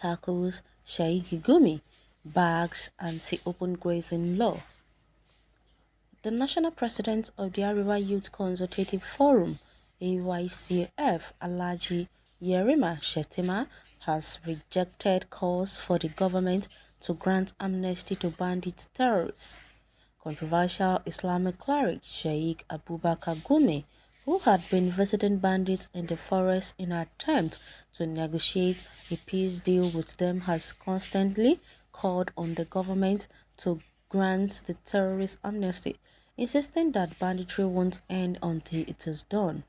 tackles Sheikh Gumi bags anti-open grazing law. The national president of the Arewa Youth Consultative Forum, AYCF, Alhaji Yerima Shettima, has rejected calls for the government to grant amnesty to bandit terrorists. Controversial Islamic cleric Sheikh Abubakar Gumi, who had been visiting bandits in the forest in an attempt to negotiate a peace deal with them, has constantly called on the government to grant the terrorist amnesty, insisting that banditry won't end until it is done.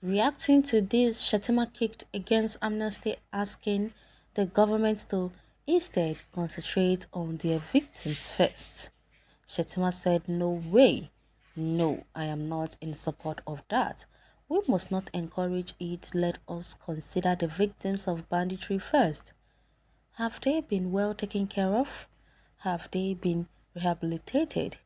Reacting to this, Shettima kicked against amnesty, asking the government to instead concentrate on their victims first. Shettima said, "No way. No, I am not in support of that. We must not encourage it. Let us consider the victims of banditry first. Have they been well taken care of? Have they been rehabilitated?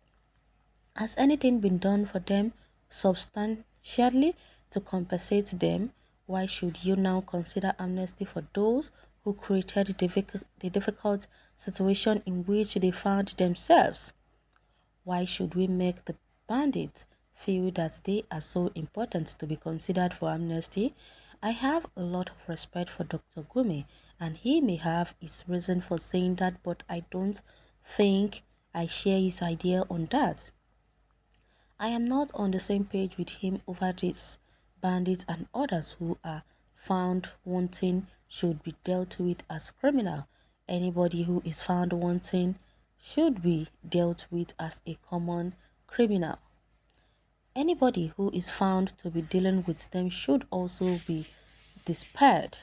Has anything been done for them substantially to compensate them? Why should you now consider amnesty for those who created the difficult situation in which they found themselves? Why should we make the bandits feel that they are so important to be considered for amnesty?" I have a lot of respect for Dr. Gumi, and he may have his reason for saying that, but I don't think I share his idea on that. I am not on the same page with him over this. Bandits and others who are found wanting should be dealt with as criminal. Anybody who is found wanting should be dealt with as a common criminal. Anybody who is found to be dealing with them should also be despaired.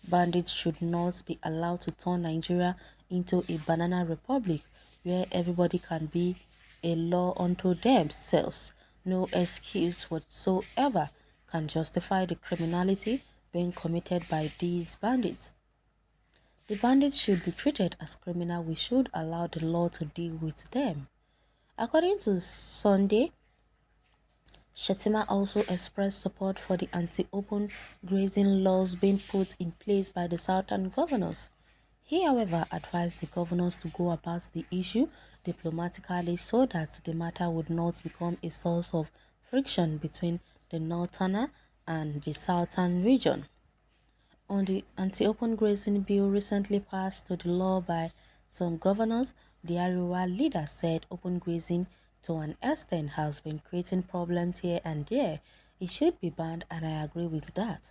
Bandits should not be allowed to turn Nigeria into a banana republic where everybody can be a law unto themselves. No excuse whatsoever can justify the criminality being committed by these bandits. The bandits should be treated as criminals. We should allow the law to deal with them. According to Sunday, Shettima also expressed support for the anti-open grazing laws being put in place by the southern governors. He, however, advised the governors to go about the issue diplomatically so that the matter would not become a source of friction between the northern and the southern region. On the anti-open grazing bill recently passed to the law by some governors, the Arewa leader said open grazing to an extent has been creating problems here and there. It should be banned, and I agree with that.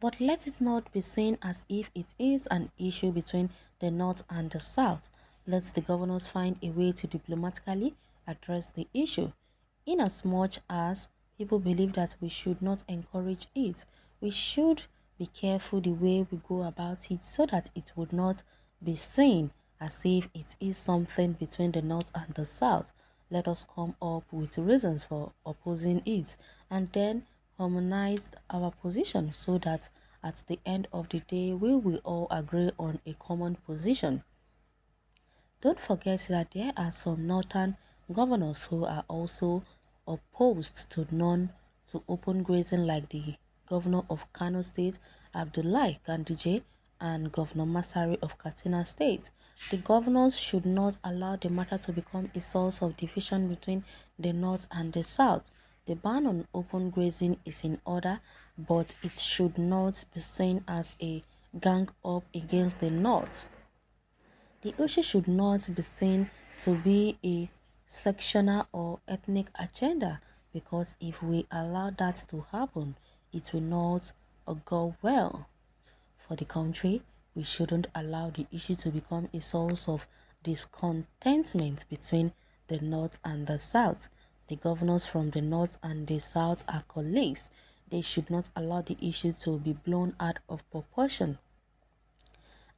But let it not be seen as if it is an issue between the North and the South. Let the governors find a way to diplomatically address the issue. Inasmuch as people believe that we should not encourage it, we should be careful the way we go about it so that it would not be seen as if it is something between the North and the South. Let us come up with reasons for opposing it and then harmonize our position so that at the end of the day we will all agree on a common position. Don't forget that there are some northern governors who are also opposed to open grazing, like the governor of Kano State, Abdullahi Ganduje, and Governor Masari of Katsina State. The governors should not allow the matter to become a source of division between the north and the south. The ban on open grazing is in order, but it should not be seen as a gang up against the north. The issue should not be seen to be a sectional or ethnic agenda, because if we allow that to happen, it will not go well for the country. We shouldn't allow the issue to become a source of discontentment between the North and the South. The governors from the North and the South are colleagues. They should not allow the issue to be blown out of proportion,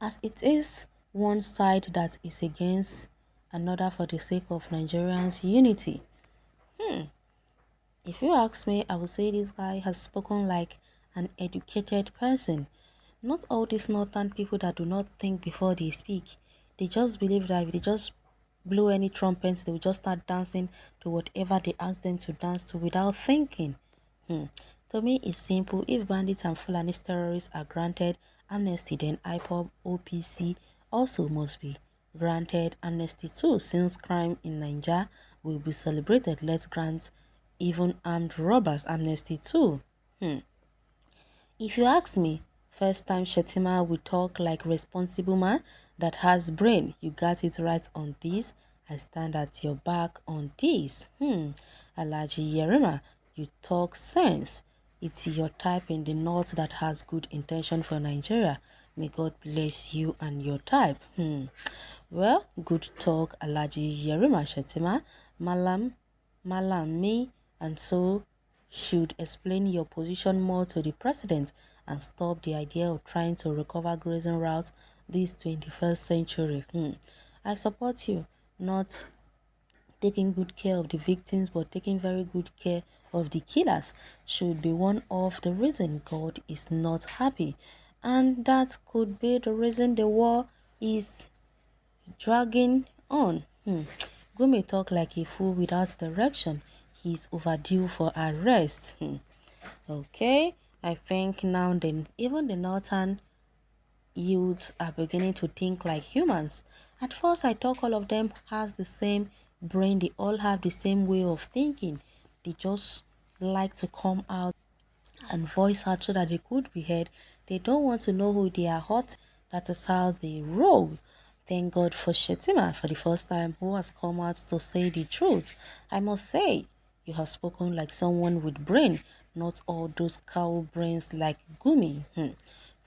as it is one side that is against another for the sake of Nigerians' unity. If you ask me, I would say this guy has spoken like an educated person. Not all these northern people that do not think before they speak. They just believe that if they just blow any trumpets, they will just start dancing to whatever they ask them to dance to without thinking. Hmm. To me, it's simple. If bandits and Fulani terrorists are granted amnesty, then IPOB OPC also must be granted amnesty too. Since crime in Nigeria will be celebrated, let's grant even armed robbers amnesty too. If you ask me, first time Shetima will talk like responsible man that has brain. You got it right on this. I stand at your back on this. Alaji Yerima, you talk sense. It's your type in the north that has good intention for Nigeria. May God bless you and your type. Well, good talk, Alaji Yerima Shetima, Malam, me, and so should explain your position more to the president and stop the idea of trying to recover grazing routes this 21st century. I support you, not taking good care of the victims but taking very good care of the killers should be one of the reason God is not happy, and that could be the reason the war is dragging on. Gumi talk like a fool without direction. He's overdue for arrest. Okay, I think now then even the northern youths are beginning to think like humans. At first I thought all of them has the same brain, they all have the same way of thinking. They just like to come out and voice out so that they could be heard. They don't want to know who they are hurt. That is how they roll. Thank God for Shetima for the first time who has come out to say the truth. I must say, you have spoken like someone with brain, not all those cow brains like Gumi.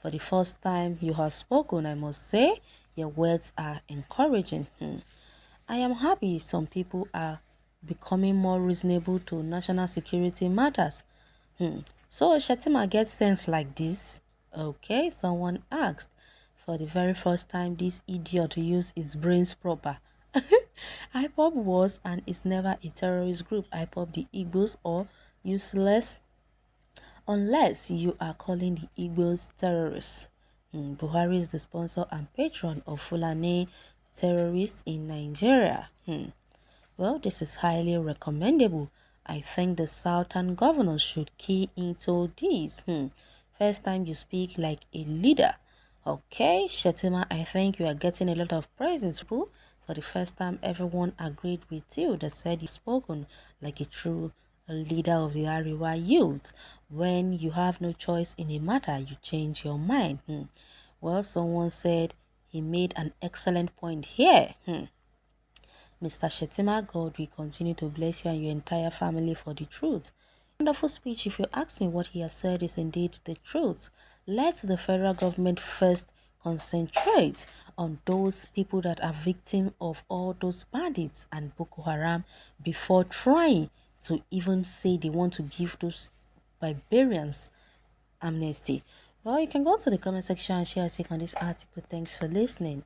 For the first time you have spoken, I must say, your words are encouraging. I am happy some people are becoming more reasonable to national security matters. So Shatima gets sense like this. Okay, someone asked. For the very first time, this idiot used his brains proper. IPOB was and is never a terrorist group. IPOB the Igbos or useless unless you are calling the Igbos terrorists. Buhari is the sponsor and patron of Fulani terrorists in Nigeria. Well, this is highly recommendable. I think the southern governors should key into this. First time you speak like a leader. Okay, Shetima, I think you are getting a lot of praises. For the first time, everyone agreed with you. They said you spoken like a true leader of the Arewa youth. When you have no choice in a matter, you change your mind. Well, someone said he made an excellent point here. Mr. Shetima, God will continue to bless you and your entire family for the truth. Wonderful speech. If you ask me, what he has said is indeed the truth. Let the federal government first concentrate on those people that are victims of all those bandits and Boko Haram before trying to even say they want to give those barbarians amnesty. Well, you can go to the comment section and share your take on this article. Thanks for listening.